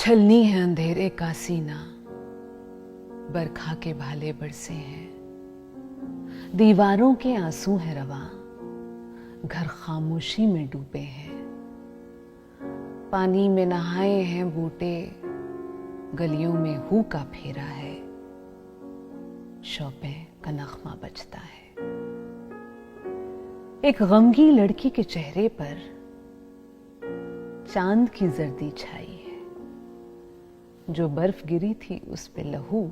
छलनी है अंधेरे का सीना, बरखा के भाले बरसे हैं, दीवारों के आंसू है रवा, घर खामोशी में डूबे हैं। पानी में नहाए हैं बूटे, गलियों में हू का फेरा है, शौक़ें का नग़मा बजता है। एक गमगी लड़की के चेहरे पर चांद की जर्दी छाई है, जो बर्फ गिरी थी उस पे लहू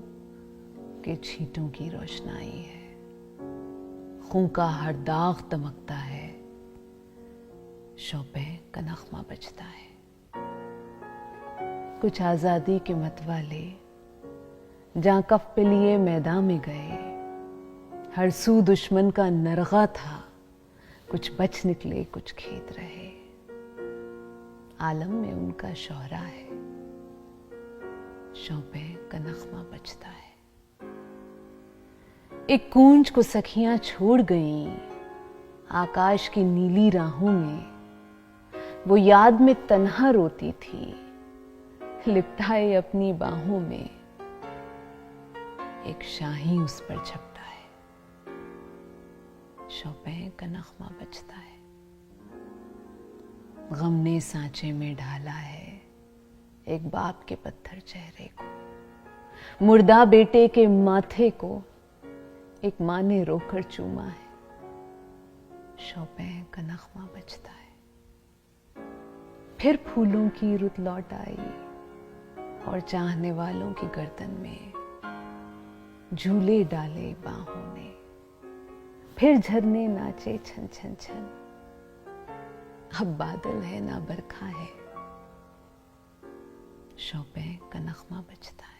के छींटों की रोशनाई है। खून का हर दाग दमकता है, शौक़ें का नग़मा बजता है। कुछ आजादी के मतवाले जहाँ कफ पे लिए मैदान में गए, हर सू दुश्मन का नरगा था, कुछ बच निकले कुछ खेत रहे। आलम में उनका शोहरा है, शौक़ें का नग़मा बजता है। एक कूंज को सखियां छोड़ गईं आकाश की नीली राहों में, वो याद में तन्हा रोती थी, लिपटाए अपनी बाहों में। एक शाही उस पर झपटा है, शौक़ें का नग़मा बजता है। गम ने सांचे में ढाला है एक बाप के पत्थर चेहरे को, मुर्दा बेटे के माथे को एक माँ ने रोकर चूमा है, शौक़ें का नग़मा बजता है। फिर फूलों की रुत लौट आई और चाहने वालों की गर्दन में झूले डाले बाहों ने, फिर झरने नाचे छन छन छन। अब बादल है ना बरखा है, शौक़ें का नग़मा बजता है।